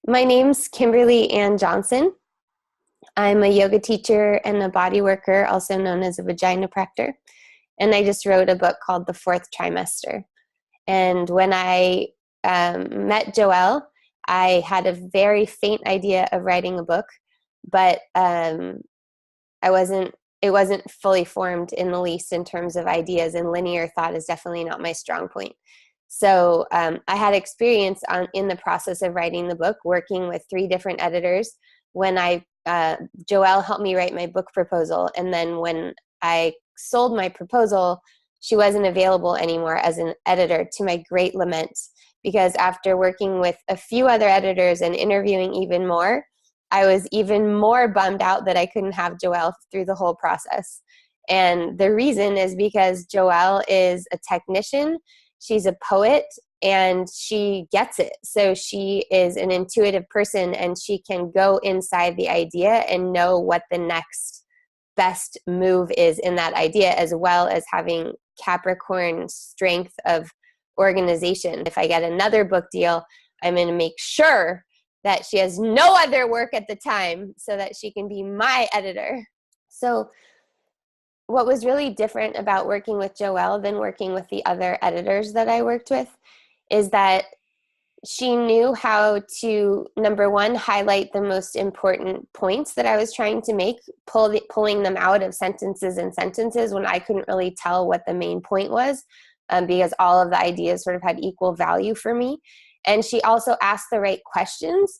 My name's Kimberly Ann Johnson. I'm a yoga teacher and a body worker, also known as a vagina practor. And I just wrote a book called The Fourth Trimester. And when I met Joelle, I had a very faint idea of writing a book, but I wasn't. It wasn't fully formed in the least in terms of ideas, and linear thought is definitely not my strong point. So I had experience in the process of writing the book, working with three different editors. When Joelle helped me write my book proposal, and then when I sold my proposal, she wasn't available anymore as an editor, to my great lament, because after working with a few other editors and interviewing even more, I was even more bummed out that I couldn't have Joelle through the whole process. And the reason is because Joelle is a technician, she's a poet, and she gets it. So she is an intuitive person, and she can go inside the idea and know what the next best move is in that idea, as well as having Capricorn strength of organization. If I get another book deal, I'm going to make sure that she has no other work at the time so that she can be my editor. So what was really different about working with Joelle than working with the other editors that I worked with is that she knew how to, number one, highlight the most important points that I was trying to make, pulling them out of sentences and sentences when I couldn't really tell what the main point was, because all of the ideas sort of had equal value for me. And she also asked the right questions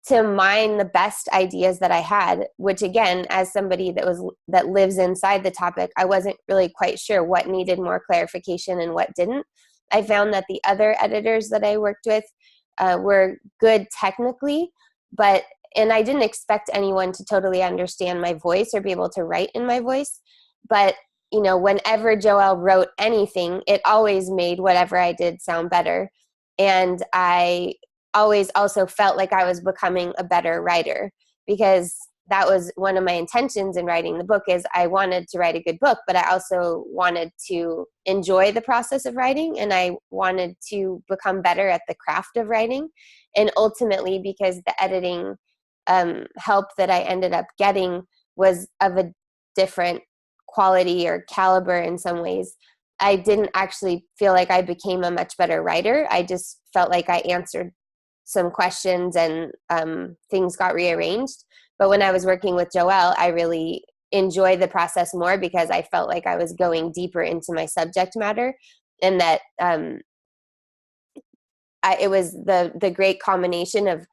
to mine the best ideas that I had, which again, as somebody that lives inside the topic, I wasn't really quite sure what needed more clarification and what didn't. I found that the other editors that I worked with were good technically, and I didn't expect anyone to totally understand my voice or be able to write in my voice. But, whenever Joelle wrote anything, it always made whatever I did sound better. And I always also felt like I was becoming a better writer, because that was one of my intentions in writing the book. Is I wanted to write a good book, but I also wanted to enjoy the process of writing, and I wanted to become better at the craft of writing. And ultimately, because the editing help that I ended up getting was of a different quality or caliber in some ways, I didn't actually feel like I became a much better writer. I just felt like I answered some questions and things got rearranged. But when I was working with Joelle, I really enjoyed the process more because I felt like I was going deeper into my subject matter, and that it was the great combination of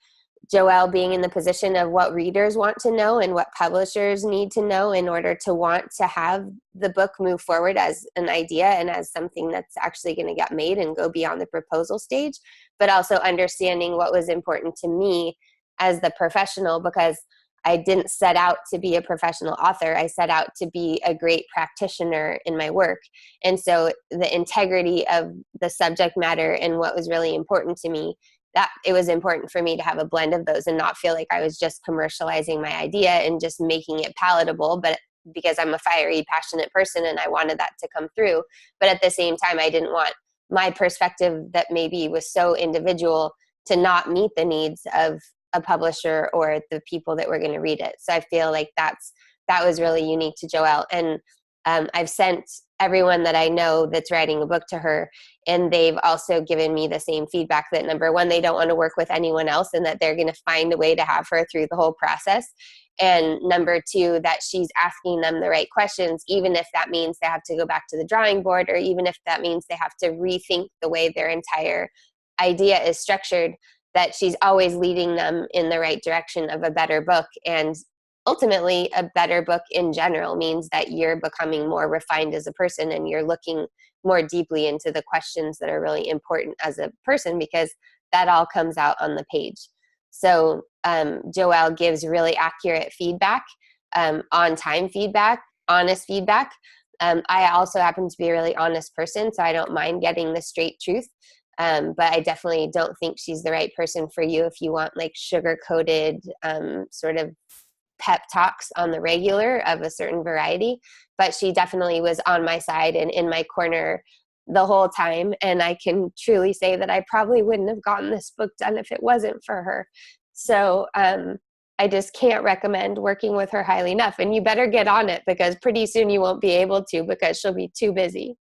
Joelle being in the position of what readers want to know and what publishers need to know in order to want to have the book move forward as an idea and as something that's actually going to get made and go beyond the proposal stage, but also understanding what was important to me as the professional, because I didn't set out to be a professional author. I set out to be a great practitioner in my work. And so the integrity of the subject matter and what was really important to me, that it was important for me to have a blend of those and not feel like I was just commercializing my idea and just making it palatable, but because I'm a fiery, passionate person and I wanted that to come through. But at the same time, I didn't want my perspective that maybe was so individual to not meet the needs of a publisher or the people that were going to read it. So I feel like that was really unique to Joelle. And I've sent everyone that I know that's writing a book to her, and they've also given me the same feedback that, number one, they don't want to work with anyone else and that they're going to find a way to have her through the whole process. And number two, that she's asking them the right questions, even if that means they have to go back to the drawing board, or even if that means they have to rethink the way their entire idea is structured, that she's always leading them in the right direction of a better book. And ultimately, a better book in general means that you're becoming more refined as a person and you're looking more deeply into the questions that are really important as a person, because that all comes out on the page. So Joelle gives really accurate feedback, on-time feedback, honest feedback. I also happen to be a really honest person, so I don't mind getting the straight truth. But I definitely don't think she's the right person for you if you want like sugar-coated sort of pep talks on the regular of a certain variety. But she definitely was on my side and in my corner the whole time. And I can truly say that I probably wouldn't have gotten this book done if it wasn't for her. So I just can't recommend working with her highly enough. And you better get on it, because pretty soon you won't be able to, because she'll be too busy.